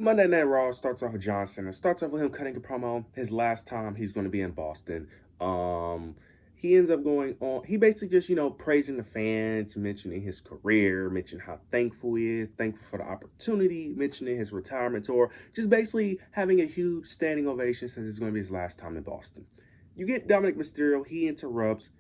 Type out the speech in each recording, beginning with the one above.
Monday Night Raw starts off with John Cena. Starts off with him cutting a promo. His last time he's going to be in Boston. Um, he ends up going on. He basically just praising the fans, mentioning his career, mentioning how thankful he is, thankful for the opportunity, mentioning his retirement tour, just basically having a huge standing ovation since it's going to be his last time in Boston. You get Dominic Mysterio. He interrupts.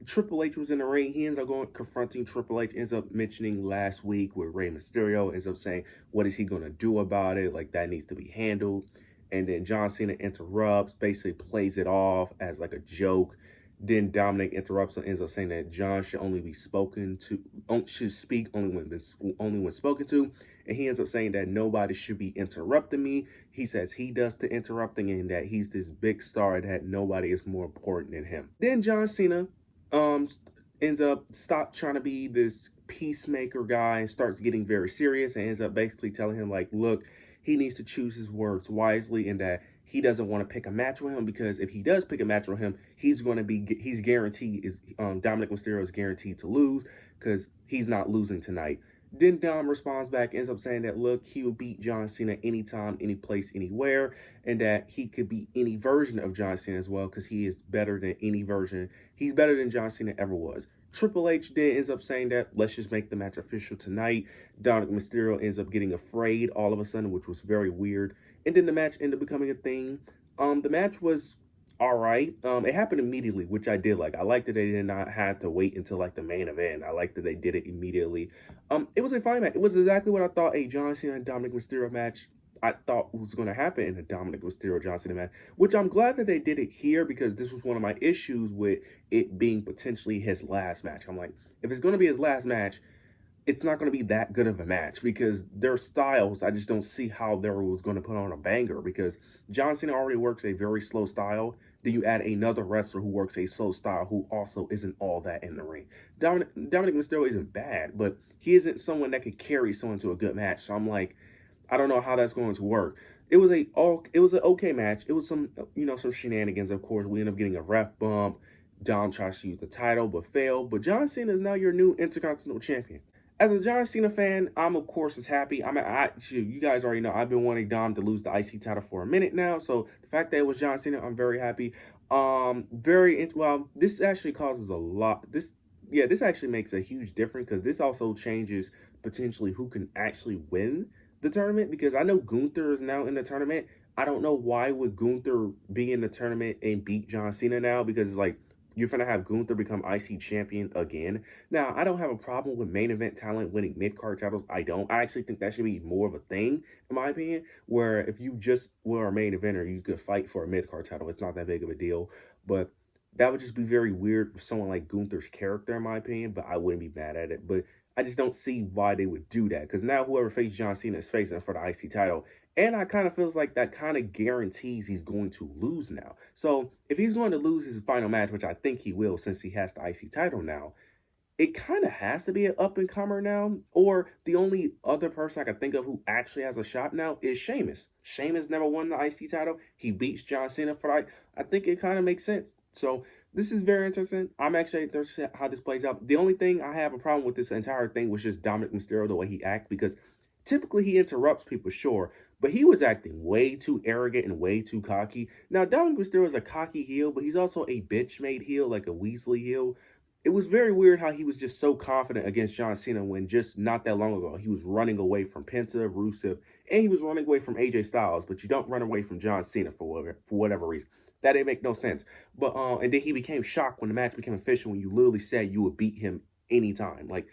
Triple H was in the ring. He ends up going confronting Triple H. Ends up mentioning last week with Rey Mysterio. Ends up saying, "What is he gonna do about it? Like that needs to be handled." And then John Cena interrupts, basically plays it off as like a joke. Then Dominic interrupts and ends up saying that John should only be spoken to, should speak only when spoken to. And he ends up saying that nobody should be interrupting me. He says he does the interrupting and that he's this big star that nobody is more important than him. Then John Cena um ends up stop trying to be this peacemaker guy and starts getting very serious and ends up basically telling him like, look, he needs to choose his words wisely and that he doesn't want to pick a match with him because if he does pick a match with him, he's guaranteed is Dominic Mysterio is guaranteed to lose because he's not losing tonight. Then Dom responds back, ends up saying that, look, he will beat John Cena anytime, any place, anywhere, and that he could be any version of John Cena as well because he is better than any version. He's better than John Cena ever was. Triple H then ends up saying that, let's just make the match official tonight. Dominic Mysterio ends up getting afraid all of a sudden, which was very weird. And then the match ended up becoming a thing. The match was all right. It happened immediately, which I did like. I liked that they did not have to wait until like the main event. I liked that they did it immediately. It was a fine match. It was exactly what I thought a John Cena and Dominic Mysterio match I thought was going to happen in a Dominic Mysterio John Cena match, which I'm glad that they did it here because this was one of my issues with it being potentially his last match. I'm like, if it's going to be his last match, it's not going to be that good of a match because their styles, I just don't see how they was going to put on a banger because John Cena already works a very slow style. Then you add another wrestler who works a slow style who also isn't all that in the ring. Dominic Mysterio isn't bad, but he isn't someone that could carry someone to a good match. So I'm like, I don't know how that's going to work. It was an okay match. It was some shenanigans. Of course, we end up getting a ref bump. Dom tries to use the title but failed. But John Cena is now your new Intercontinental Champion. As a John Cena fan, I'm of course as happy. You guys already know I've been wanting Dom to lose the IC title for a minute now. So the fact that it was John Cena, I'm very happy. This actually causes a lot. This actually makes a huge difference because this also changes potentially who can actually win the tournament because I know Gunther is now in the tournament. I don't know why would Gunther be in the tournament and beat John Cena now because it's like you're going to have Gunther become IC champion again. Now, I don't have a problem with main event talent winning mid-card titles. I don't. I actually think that should be more of a thing, in my opinion, where if you just were a main eventer, you could fight for a mid-card title. It's not that big of a deal. But that would just be very weird for someone like Gunther's character, in my opinion, but I wouldn't be mad at it. But I just don't see why they would do that. Because now whoever faces John Cena is facing for the IC title. And I kind of feels like that kind of guarantees he's going to lose now. So if he's going to lose his final match, which I think he will since he has the IC title now, it kind of has to be an up-and-comer now. Or the only other person I can think of who actually has a shot now is Sheamus. Sheamus never won the IC title. He beats John Cena for like, I think it kind of makes sense. So this is very interesting. I'm actually interested how this plays out. The only thing I have a problem with this entire thing was just Dominic Mysterio, the way he acts, because typically he interrupts people, sure, but he was acting way too arrogant and way too cocky. Now, Dominic Mysterio is a cocky heel, but he's also a bitch-made heel, like a Weasley heel. It was very weird how he was just so confident against John Cena when just not that long ago, he was running away from Penta, Rusev, and he was running away from AJ Styles, but you don't run away from John Cena for whatever reason. That didn't make no sense. But and then he became shocked when the match became official when you literally said you would beat him anytime. Like,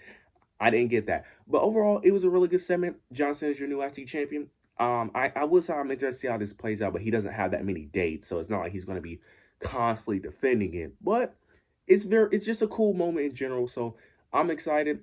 I didn't get that. But overall, it was a really good segment. John Cena is your new IC champion. I will say I'm interested to see how this plays out, but he doesn't have that many dates, so it's not like he's going to be constantly defending it. But it's just a cool moment in general, so I'm excited.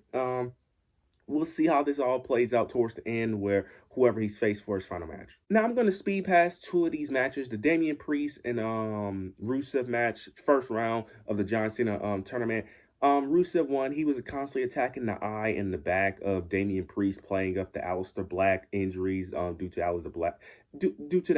We'll see how this all plays out towards the end where whoever he's faced for his final match. Now I'm going to speed past two of these matches. The Damian Priest and Rusev match, first round of the John Cena tournament. Rusev won. He was constantly attacking the eye and the back of Damian Priest, playing up the Aleister Black injuries due to the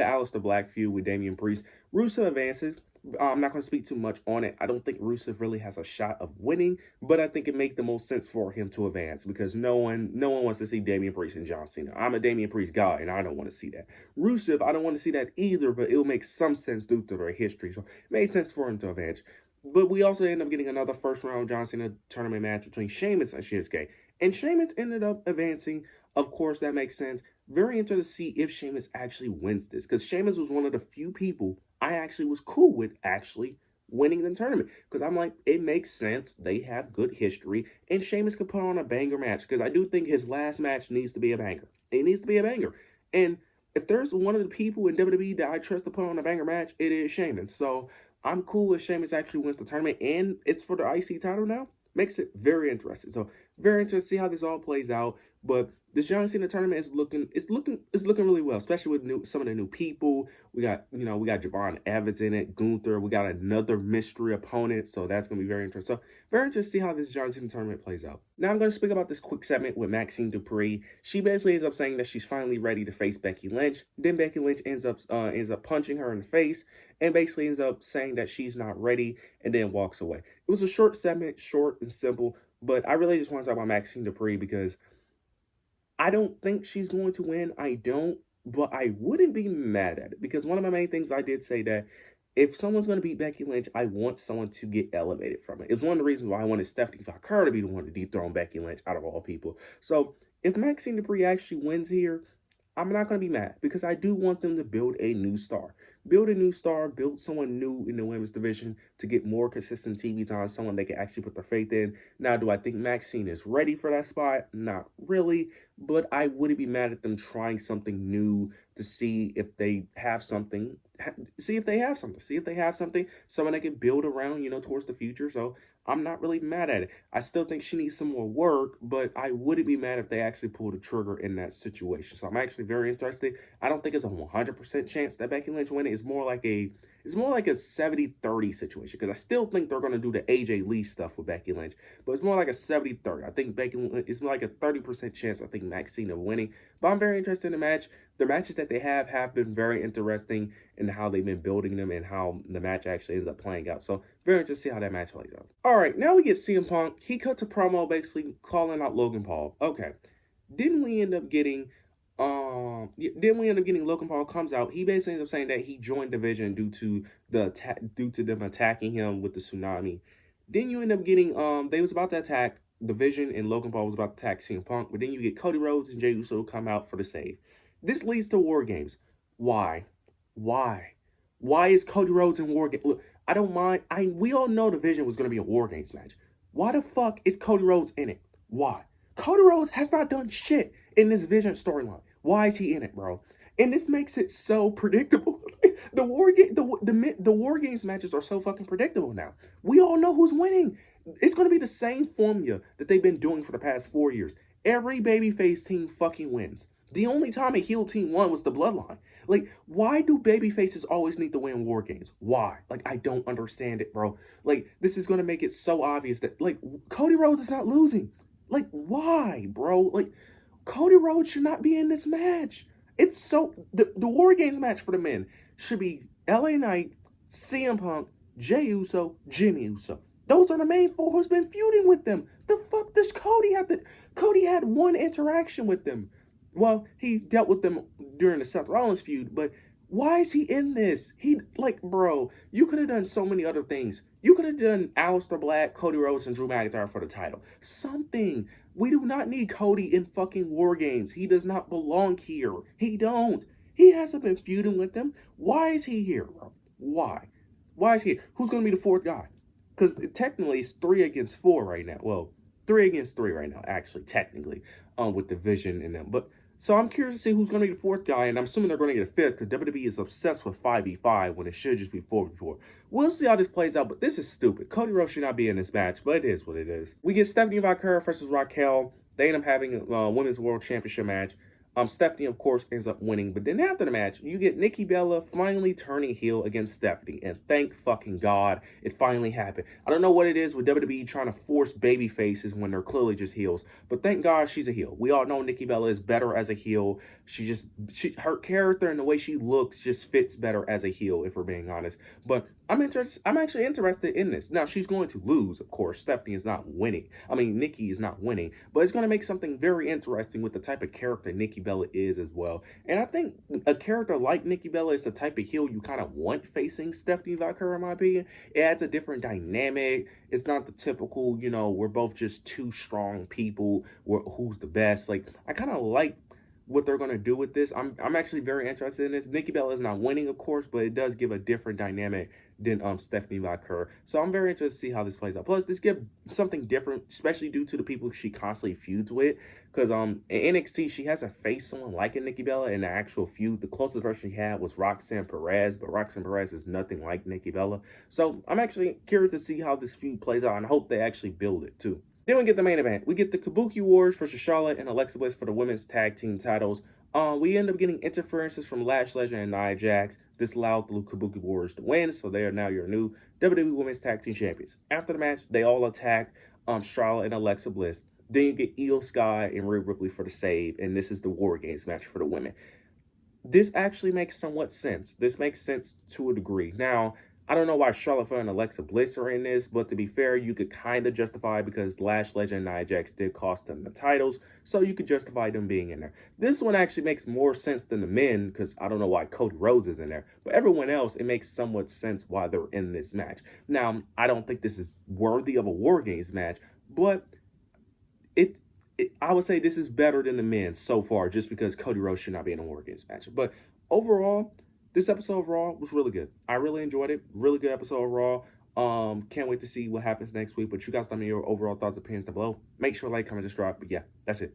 Aleister Black feud with Damian Priest. Rusev advances. I'm not going to speak too much on it. I don't think Rusev really has a shot of winning, but I think it makes the most sense for him to advance because no one wants to see Damian Priest and John Cena. I'm a Damian Priest guy, and I don't want to see that. Rusev, I don't want to see that either, but it'll make some sense due to their history. So it made sense for him to advance. But we also end up getting another first round John Cena tournament match between Sheamus and Shinsuke. And Sheamus ended up advancing. Of course, that makes sense. Very interested to see if Sheamus actually wins this. Because Sheamus was one of the few people I actually was cool with actually winning the tournament. Because I'm like, it makes sense. They have good history. And Sheamus could put on a banger match. Because I do think his last match needs to be a banger. It needs to be a banger. And if there's one of the people in WWE that I trust to put on a banger match, it is Sheamus. So I'm cool if Sheamus actually wins the tournament. And it's for the IC title now. Makes it very interesting. So very interested to see how this all plays out. But this John Cena tournament is looking really well, especially with some of the new people. We got Javon Evans in it, Gunther. We got another mystery opponent, so that's gonna be very interesting. So very interested to see how this John Cena tournament plays out. Now I'm gonna speak about this quick segment with Maxine Dupree. She basically ends up saying that she's finally ready to face Becky Lynch. Then Becky Lynch ends up punching her in the face and basically ends up saying that she's not ready and then walks away. It was a short segment, short and simple, but I really just want to talk about Maxine Dupree because I don't think she's going to win. I don't, but I wouldn't be mad at it because one of my main things I did say that if someone's going to beat Becky Lynch, I want someone to get elevated from it. It's one of the reasons why I wanted Stephanie Vaquer to be the one to dethrone Becky Lynch out of all people. So if Maxine Dupree actually wins here, I'm not going to be mad because I do want them to build a new star. Build a new star, build someone new in the women's division to get more consistent TV time, someone they can actually put their faith in. Now, do I think Maxine is ready for that spot? Not really, but I wouldn't be mad at them trying something new to see if they have something. See if they have something, someone they can build around, towards the future. So I'm not really mad at it. I still think she needs some more work, but I wouldn't be mad if they actually pulled the trigger in that situation. So I'm actually very interested. I don't think it's a 100% chance that Becky Lynch wins. It's more like a 70-30 situation because I still think they're going to do the AJ Lee stuff with Becky Lynch, but it's more like a 70-30. I think Becky Lynch, it's more like a 30% chance I think Maxine of winning, but I'm very interested in the match. The matches that they have been very interesting in how they've been building them and how the match actually ends up playing out. So very interested to see how that match plays out. All right, now we get CM Punk. He cuts a promo basically calling out Logan Paul. Okay, didn't we end up getting Logan Paul comes out. He basically ends up saying that he joined Division due to them attacking him with the tsunami. Then you end up getting they was about to attack Division and Logan Paul was about to attack CM Punk, but then you get Cody Rhodes and Jey Uso come out for the save. This leads to War Games. Why? Why is Cody Rhodes in War Games? Look, I don't mind. We all know Division was going to be a War Games match. Why the fuck is Cody Rhodes in it? Why? Cody Rhodes has not done shit in this Vision storyline. Why is he in it, bro? And this makes it so predictable. The War Games matches are so fucking predictable now. We all know who's winning. It's going to be the same formula that they've been doing for the past 4 years. Every babyface team fucking wins. The only time a heel team won was the Bloodline. Like, why do babyfaces always need to win War Games? Why? Like, I don't understand it, bro. Like, this is going to make it so obvious that, like, Cody Rhodes is not losing. Like, why, bro? Like, Cody Rhodes should not be in this match. It's so... The War Games match for the men should be LA Knight, CM Punk, Jey Uso, Jimmy Uso. Those are the main four who's been feuding with them. The fuck does Cody have to... Cody had one interaction with them. Well, he dealt with them during the Seth Rollins feud, but why is he in this? Bro, you could have done so many other things. You could have done Aleister Black, Cody Rhodes, and Drew McIntyre for the title. Something. We do not need Cody in fucking War Games. He does not belong here. He don't. He hasn't been feuding with them. Why is he here, bro? Why? Why is he here? Who's going to be the fourth guy? Because technically it's 3 against 4 right now. Well, 3 against 3 right now, actually, technically, with the Vision in them. But so I'm curious to see who's going to be the fourth guy, and I'm assuming they're going to get a fifth because WWE is obsessed with 5v5 when it should just be 4v4. We'll see how this plays out, but this is stupid. Cody Rhodes should not be in this match, but it is what it is. We get Stephanie Vaquer versus Raquel. They end up having a Women's World Championship match. Stephanie, of course, ends up winning. But then after the match, you get Nikki Bella finally turning heel against Stephanie. And thank fucking God it finally happened. I don't know what it is with WWE trying to force baby faces when they're clearly just heels. But thank God she's a heel. We all know Nikki Bella is better as a heel. Her character and the way she looks just fits better as a heel, if we're being honest. But I'm actually interested in this. Now, she's going to lose, of course. Stephanie is not winning. I mean, Nikki is not winning. But it's going to make something very interesting with the type of character Nikki Bella is as well. And I think a character like Nikki Bella is the type of heel you kind of want facing Stephanie like her, in my opinion. It adds a different dynamic. It's not the typical, we're both just two strong people. Who's the best? Like, I kind of like what they're going to do with this. I'm actually very interested in this. Nikki Bella is not winning, of course, but it does give a different dynamic than Stephanie like her. So I'm very interested to see how this plays out. Plus, this gives something different, especially due to the people she constantly feuds with. Because in NXT, she hasn't faced someone like a Nikki Bella in the actual feud. The closest person she had was Roxanne Perez, but Roxanne Perez is nothing like Nikki Bella. So I'm actually curious to see how this feud plays out, and I hope they actually build it too. Then we get the main event. We get the Kabuki Warriors versus Charlotte and Alexa Bliss for the women's tag team titles. We end up getting interferences from Lash Legend and Nia Jax. This allowed the Kabuki Warriors to win, so they are now your new WWE Women's Tag Team Champions. After the match, they all attack Charlotte and Alexa Bliss. Then you get Io Sky and Rhea Ripley for the save, and this is the War Games match for the women. This actually makes somewhat sense. This makes sense to a degree. Now, I don't know why Charlotte Flair and Alexa Bliss are in this, but to be fair, you could kind of justify it because Lash Legend and Nia Jax did cost them the titles, so you could justify them being in there. This one actually makes more sense than the men because I don't know why Cody Rhodes is in there, but everyone else, it makes somewhat sense why they're in this match. Now, I don't think this is worthy of a War Games match, but I would say this is better than the men so far, just because Cody Rhodes should not be in a War Games match. But overall, this episode of Raw was really good. I really enjoyed it. Really good episode of Raw. Can't wait to see what happens next week. But you guys let me know your overall thoughts and opinions down below. Make sure to like, comment, subscribe. But yeah, that's it.